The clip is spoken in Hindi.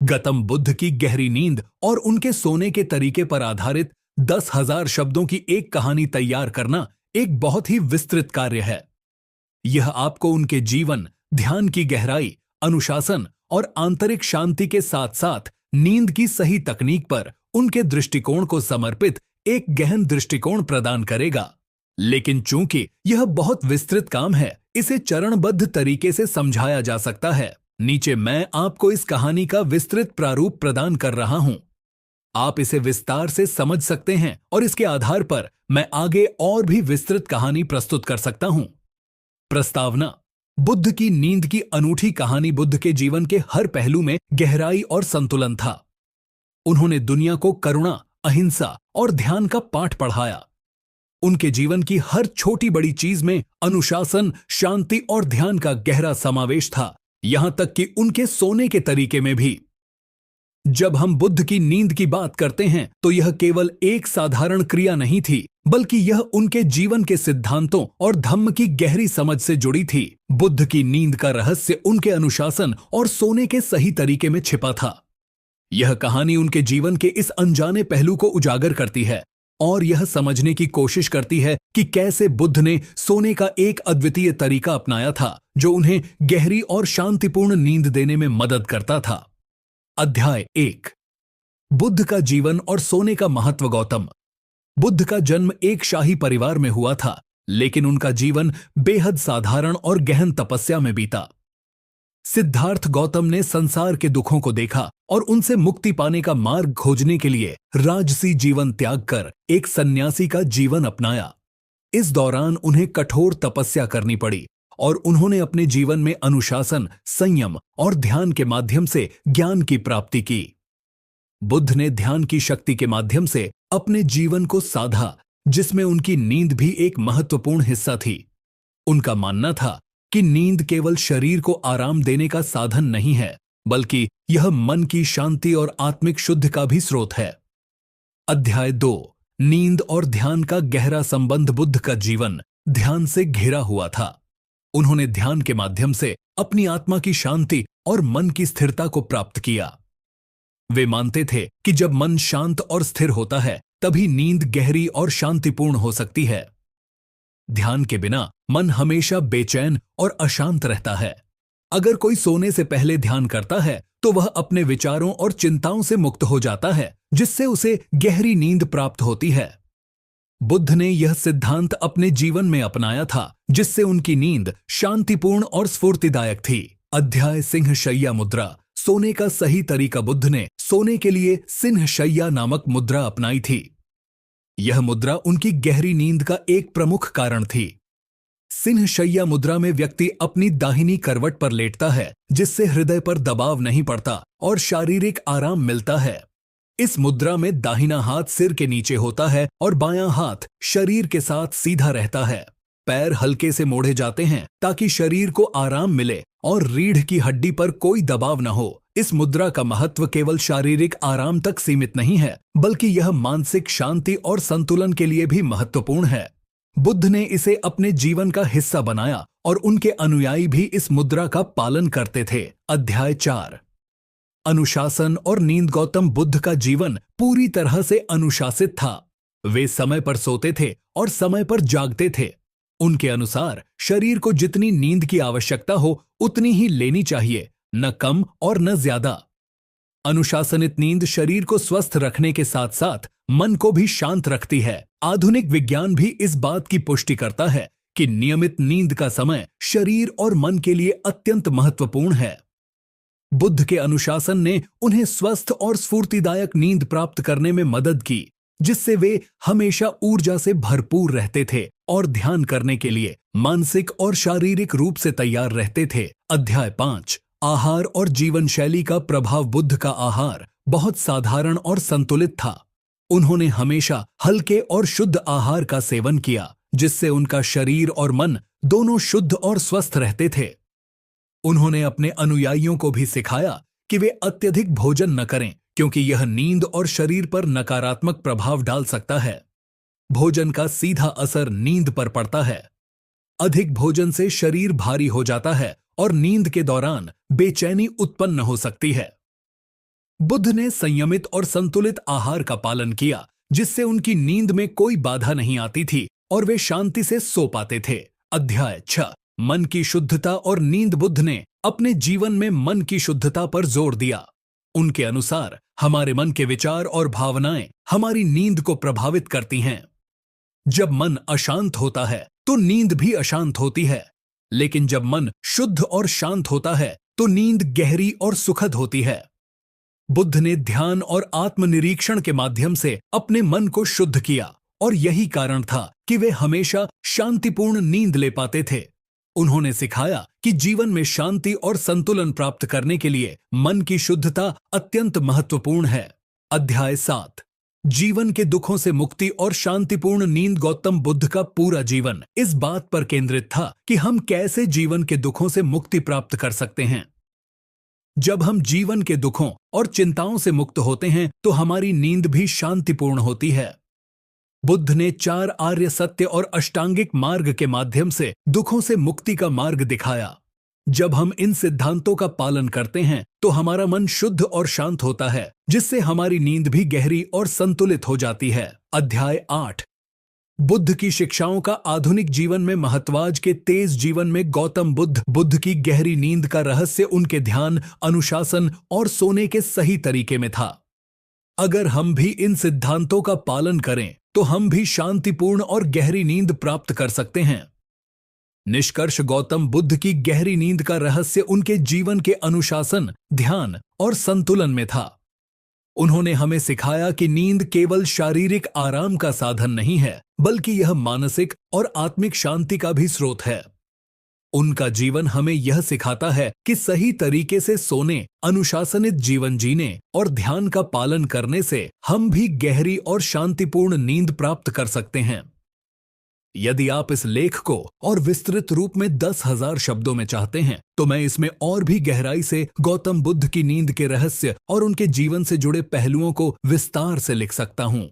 गौतम बुद्ध की गहरी नींद और उनके सोने के तरीके पर आधारित 10,000 शब्दों की एक कहानी तैयार करना एक बहुत ही विस्तृत कार्य है। यह आपको उनके जीवन, ध्यान की गहराई, अनुशासन और आंतरिक शांति के साथ साथ नींद की सही तकनीक पर उनके दृष्टिकोण को समर्पित एक गहन दृष्टिकोण प्रदान करेगा। लेकिन चूंकि यह बहुत विस्तृत काम है, इसे चरणबद्ध तरीके से समझाया जा सकता है। नीचे मैं आपको इस कहानी का विस्तृत प्रारूप प्रदान कर रहा हूं। आप इसे विस्तार से समझ सकते हैं और इसके आधार पर मैं आगे और भी विस्तृत कहानी प्रस्तुत कर सकता हूं। प्रस्तावना: बुद्ध की नींद की अनूठी कहानी बुद्ध के जीवन के हर पहलू में गहराई और संतुलन था। उन्होंने दुनिया को करुणा, अहिंसा और ध्यान का पाठ पढ़ाया। उनके जीवन की हर छोटी बड़ी चीज में अनुशासन, शांति और ध्यान का गहरा समावेश था, यहां तक कि उनके सोने के तरीके में भी। जब हम बुद्ध की नींद की बात करते हैं तो यह केवल एक साधारण क्रिया नहीं थी, बल्कि यह उनके जीवन के सिद्धांतों और धम्म की गहरी समझ से जुड़ी थी। बुद्ध की नींद का रहस्य उनके अनुशासन और सोने के सही तरीके में छिपा था। यह कहानी उनके जीवन के इस अनजाने पहलू को उजागर करती है और यह समझने की कोशिश करती है कि कैसे बुद्ध ने सोने का एक अद्वितीय तरीका अपनाया था जो उन्हें गहरी और शांतिपूर्ण नींद देने में मदद करता था। अध्याय 1: बुद्ध का जीवन और सोने का महत्व। गौतम बुद्ध का जन्म एक शाही परिवार में हुआ था, लेकिन उनका जीवन बेहद साधारण और गहन तपस्या में बीता। सिद्धार्थ गौतम ने संसार के दुखों को देखा और उनसे मुक्ति पाने का मार्ग खोजने के लिए राजसी जीवन त्याग कर एक सन्यासी का जीवन अपनाया। इस दौरान उन्हें कठोर तपस्या करनी पड़ी और उन्होंने अपने जीवन में अनुशासन, संयम और ध्यान के माध्यम से ज्ञान की प्राप्ति की। बुद्ध ने ध्यान की शक्ति के माध्यम से अपने जीवन को साधा, जिसमें उनकी नींद भी एक महत्वपूर्ण हिस्सा थी। उनका मानना था कि नींद केवल शरीर को आराम देने का साधन नहीं है, बल्कि यह मन की शांति और आत्मिक शुद्ध का भी स्रोत है। अध्याय 2: नींद और ध्यान का गहरा संबंध। बुद्ध का जीवन ध्यान से घिरा हुआ था। उन्होंने ध्यान के माध्यम से अपनी आत्मा की शांति और मन की स्थिरता को प्राप्त किया। वे मानते थे कि जब मन शांत और स्थिर होता है, तभी नींद गहरी और शांतिपूर्ण हो सकती है। ध्यान के बिना मन हमेशा बेचैन और अशांत रहता है। अगर कोई सोने से पहले ध्यान करता है तो वह अपने विचारों और चिंताओं से मुक्त हो जाता है, जिससे उसे गहरी नींद प्राप्त होती है। बुद्ध ने यह सिद्धांत अपने जीवन में अपनाया था, जिससे उनकी नींद शांतिपूर्ण और स्फूर्तिदायक थी। अध्याय: सिंह शैया मुद्रा। सोने का सही तरीका। बुद्ध ने सोने के लिए सिंह शैया नामक मुद्रा अपनाई थी। यह मुद्रा उनकी गहरी नींद का एक प्रमुख कारण थी। सिंह शैया मुद्रा में व्यक्ति अपनी दाहिनी करवट पर लेटता है, जिससे हृदय पर दबाव नहीं पड़ता और शारीरिक आराम मिलता है। इस मुद्रा में दाहिना हाथ सिर के नीचे होता है और बायां हाथ शरीर के साथ सीधा रहता है। पैर हल्के से मोड़े जाते हैं ताकि शरीर को आराम मिले और रीढ़ की हड्डी पर कोई दबाव न हो। इस मुद्रा का महत्व केवल शारीरिक आराम तक सीमित नहीं है, बल्कि यह मानसिक शांति और संतुलन के लिए भी महत्वपूर्ण है। बुद्ध ने इसे अपने जीवन का हिस्सा बनाया और उनके अनुयायी भी इस मुद्रा का पालन करते थे। अध्याय 4: अनुशासन और नींद। गौतम बुद्ध का जीवन पूरी तरह से अनुशासित था। वे समय पर सोते थे और समय पर जागते थे। उनके अनुसार शरीर को जितनी नींद की आवश्यकता हो उतनी ही लेनी चाहिए, न कम और न ज्यादा। अनुशासनित नींद शरीर को स्वस्थ रखने के साथ साथ मन को भी शांत रखती है। आधुनिक विज्ञान भी इस बात की पुष्टि करता है कि नियमित नींद का समय शरीर और मन के लिए अत्यंत महत्वपूर्ण है। बुद्ध के अनुशासन ने उन्हें स्वस्थ और स्फूर्तिदायक नींद प्राप्त करने में मदद की, जिससे वे हमेशा ऊर्जा से भरपूर रहते थे और ध्यान करने के लिए मानसिक और शारीरिक रूप से तैयार रहते थे। अध्याय 5: आहार और जीवन शैली का प्रभाव। बुद्ध का आहार बहुत साधारण और संतुलित था। उन्होंने हमेशा हल्के और शुद्ध आहार का सेवन किया, जिससे उनका शरीर और मन दोनों शुद्ध और स्वस्थ रहते थे। उन्होंने अपने अनुयायियों को भी सिखाया कि वे अत्यधिक भोजन न करें, क्योंकि यह नींद और शरीर पर नकारात्मक प्रभाव डाल सकता है। भोजन का सीधा असर नींद पर पड़ता है। अधिक भोजन से शरीर भारी हो जाता है और नींद के दौरान बेचैनी उत्पन्न हो सकती है। बुद्ध ने संयमित और संतुलित आहार का पालन किया, जिससे उनकी नींद में कोई बाधा नहीं आती थी और वे शांति से सो पाते थे। अध्याय 6, मन की शुद्धता और नींद। बुद्ध ने अपने जीवन में मन की शुद्धता पर जोर दिया। उनके अनुसार हमारे मन के विचार और भावनाएं हमारी नींद को प्रभावित करती हैं। जब मन अशांत होता है तो नींद भी अशांत होती है, लेकिन जब मन शुद्ध और शांत होता है तो नींद गहरी और सुखद होती है। बुद्ध ने ध्यान और आत्मनिरीक्षण के माध्यम से अपने मन को शुद्ध किया और यही कारण था कि वे हमेशा शांतिपूर्ण नींद ले पाते थे। उन्होंने सिखाया कि जीवन में शांति और संतुलन प्राप्त करने के लिए मन की शुद्धता अत्यंत महत्वपूर्ण है। अध्याय 7, जीवन के दुखों से मुक्ति और शांतिपूर्ण नींद। गौतम बुद्ध का पूरा जीवन इस बात पर केंद्रित था कि हम कैसे जीवन के दुखों से मुक्ति प्राप्त कर सकते हैं। जब हम जीवन के दुखों और चिंताओं से मुक्त होते हैं तो हमारी नींद भी शांतिपूर्ण होती है। बुद्ध ने 4 आर्य सत्य और अष्टांगिक मार्ग के माध्यम से दुखों से मुक्ति का मार्ग दिखाया। जब हम इन सिद्धांतों का पालन करते हैं तो हमारा मन शुद्ध और शांत होता है, जिससे हमारी नींद भी गहरी और संतुलित हो जाती है। अध्याय 8, बुद्ध की शिक्षाओं का आधुनिक जीवन में महत्व। आज के तेज जीवन में गौतम बुद्ध की गहरी नींद का रहस्य उनके ध्यान, अनुशासन और सोने के सही तरीके में था। अगर हम भी इन सिद्धांतों का पालन करें तो हम भी शांतिपूर्ण और गहरी नींद प्राप्त कर सकते हैं। निष्कर्ष, गौतम बुद्ध की गहरी नींद का रहस्य उनके जीवन के अनुशासन, ध्यान और संतुलन में था। उन्होंने हमें सिखाया कि नींद केवल शारीरिक आराम का साधन नहीं है, बल्कि यह मानसिक और आत्मिक शांति का भी स्रोत है। उनका जीवन हमें यह सिखाता है कि सही तरीके से सोने, अनुशासनित जीवन जीने और ध्यान का पालन करने से हम भी गहरी और शांतिपूर्ण नींद प्राप्त कर सकते हैं। यदि आप इस लेख को और विस्तृत रूप में 10,000 शब्दों में चाहते हैं तो मैं इसमें और भी गहराई से गौतम बुद्ध की नींद के रहस्य और उनके जीवन से जुड़े पहलुओं को विस्तार से लिख सकता हूं।